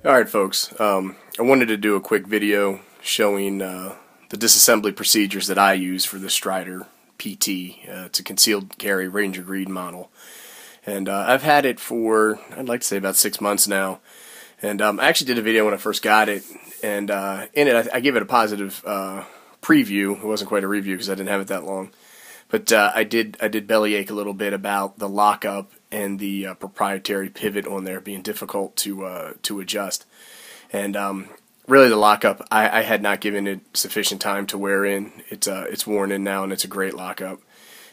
Alright folks, I wanted to do a quick video showing the disassembly procedures that I use for the Strider PT. It's a concealed carry Ranger Green model. And I've had it for, I'd like to say, about 6 months now. And I actually did a video when I first got it, and in it I gave it a positive preview. It wasn't quite a review because I didn't have it that long. But I did bellyache a little bit about the lockup and the proprietary pivot on there being difficult to adjust. And really the lockup, I had not given it sufficient time to wear in. It's worn in now, and it's a great lockup.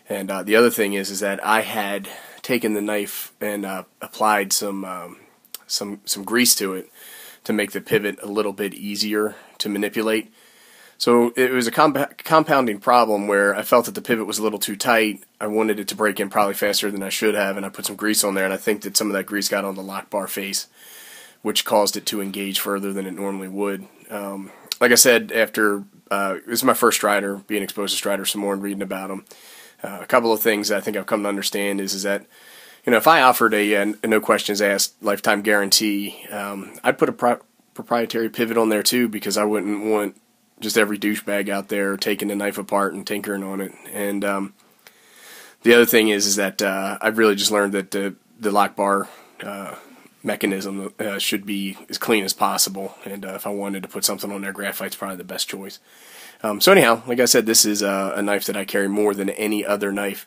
And the other thing is that I had taken the knife and applied some grease to it to make the pivot a little bit easier to manipulate. So it was a compounding problem where I felt that the pivot was a little too tight. I wanted it to break in probably faster than I should have, and I put some grease on there, and I think that some of that grease got on the lock bar face, which caused it to engage further than it normally would. Like I said, after this is my first Strider, being exposed to Strider some more and reading about them, a couple of things I think I've come to understand is that, you know, if I offered a no questions asked lifetime guarantee, I'd put a proprietary pivot on there too, because I wouldn't want just every douchebag out there taking the knife apart and tinkering on it. And the other thing is that I've really just learned that the lock bar mechanism should be as clean as possible. And if I wanted to put something on there, graphite's probably the best choice. So anyhow, like I said, this is a knife that I carry more than any other knife.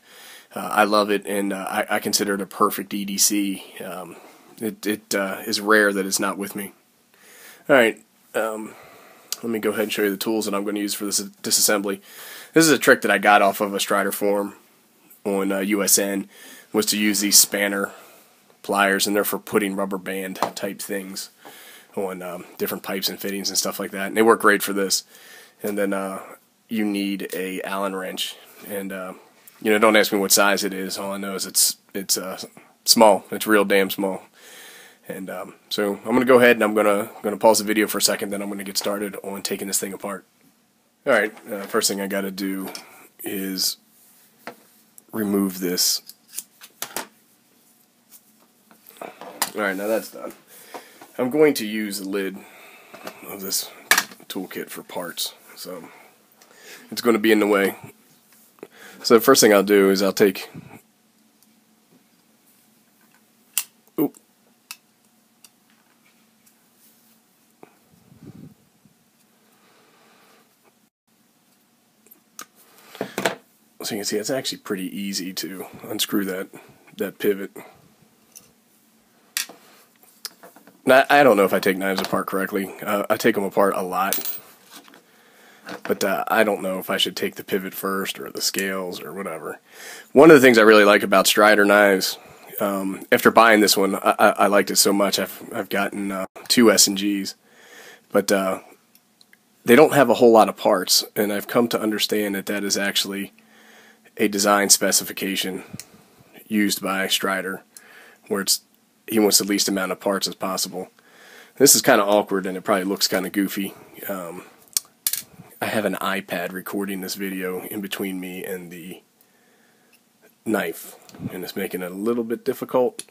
I love it, and I consider it a perfect EDC. It is rare that it's not with me. Alright. Let me go ahead and show you the tools that I'm going to use for this disassembly. This is a trick that I got off of a Strider forum on USN, was to use these spanner pliers, and they're for putting rubber band type things on different pipes and fittings and stuff like that. And they work great for this. And then you need a Allen wrench, and you know, don't ask me what size it is. All I know is it's small. It's real damn small. And so I'm going to go ahead and I'm going to pause the video for a second, then I'm going to get started on taking this thing apart. Alright, first thing I got to do is remove this. Alright, now that's done. I'm going to use the lid of this toolkit for parts, so it's going to be in the way. So the first thing I'll do is I'll take... So you can see it's actually pretty easy to unscrew that pivot. Now, I don't know if I take knives apart correctly. I take them apart a lot, but I don't know if I should take the pivot first or the scales or whatever. One of the things I really like about Strider knives, after buying this one, I liked it so much. I've gotten 2 S&Gs, but they don't have a whole lot of parts, and I've come to understand that that is actually a design specification used by Strider, where he wants the least amount of parts as possible. This is kind of awkward, and it probably looks kind of goofy. I have an iPad recording this video in between me and the knife, and it's making it a little bit difficult,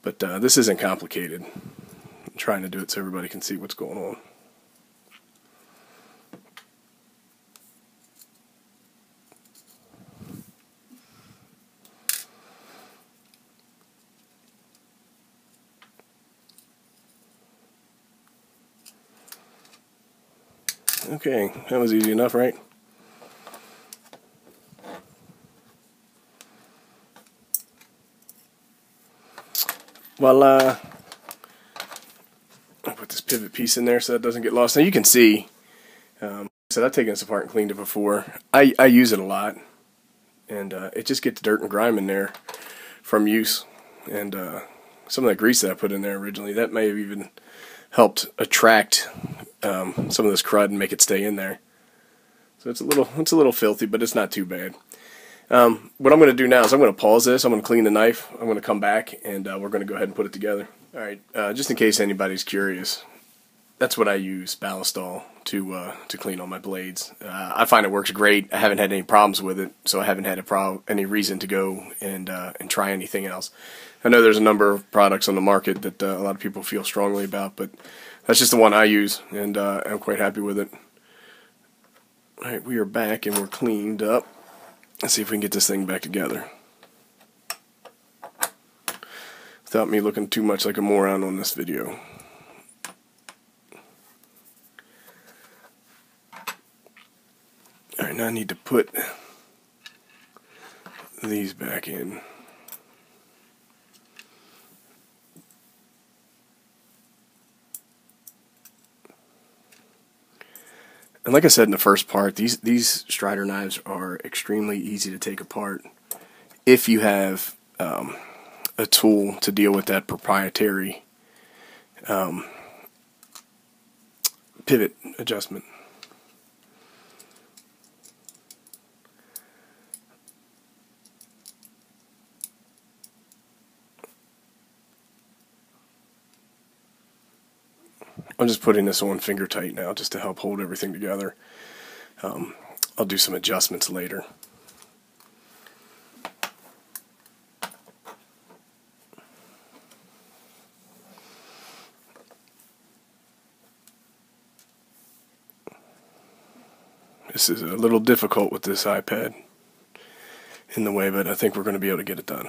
but this isn't complicated. I'm trying to do it so everybody can see what's going on. Okay, that was easy enough, right? Well, I'll put this pivot piece in there so that doesn't get lost. Now you can see, so I've taken this apart and cleaned it before. I use it a lot, and it just gets dirt and grime in there from use. And some of that grease that I put in there originally, that may have even helped attract some of this crud and make it stay in there. So it's a little filthy, but it's not too bad. What I'm going to do now is I'm going to pause this. I'm going to clean the knife. I'm going to come back, and we're going to go ahead and put it together. Alright, just in case anybody's curious, that's what I use, Ballistol, to clean all my blades. I find it works great. I haven't had any problems with it, so I haven't had any reason to go and try anything else. I know there's a number of products on the market that a lot of people feel strongly about, but that's just the one I use, and I'm quite happy with it. Alright, we are back and we're cleaned up. Let's see if we can get this thing back together without me looking too much like a moron on this video. Alright, now I need to put these back in. And like I said in the first part, these Strider knives are extremely easy to take apart if you have a tool to deal with that proprietary pivot adjustment. I'm just putting this on finger tight now just to help hold everything together. I'll do some adjustments later. This is a little difficult with this iPad in the way, but I think we're going to be able to get it done.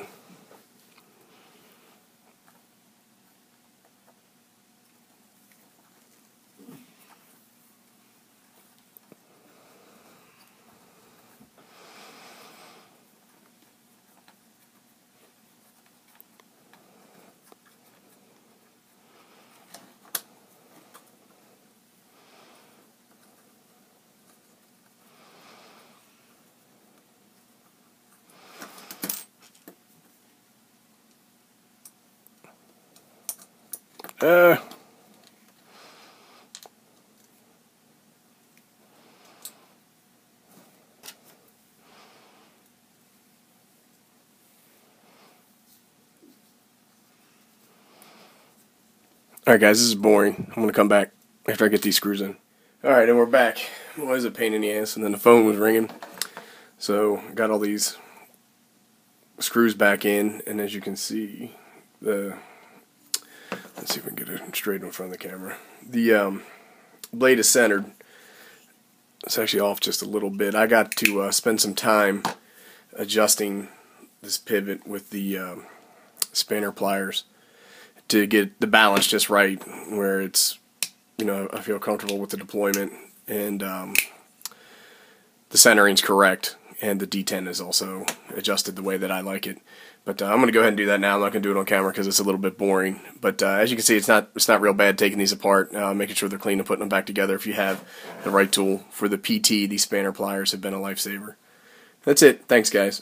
Alright guys, this is boring. I'm going to come back after I get these screws in. Alright, and we're back. It was a pain in the ass, and then the phone was ringing. So, got all these screws back in, and as you can see, let's see if we can get it straight in front of the camera. The blade is centered. It's actually off just a little bit. I got to spend some time adjusting this pivot with the spanner pliers to get the balance just right, where it's, you know, I feel comfortable with the deployment, and the centering's correct, and the D10 is also adjusted the way that I like it. But I'm going to go ahead and do that now. I'm not going to do it on camera because it's a little bit boring. But as you can see, it's not real bad taking these apart, making sure they're clean and putting them back together. If you have the right tool for the PT, these spanner pliers have been a lifesaver. That's it. Thanks, guys.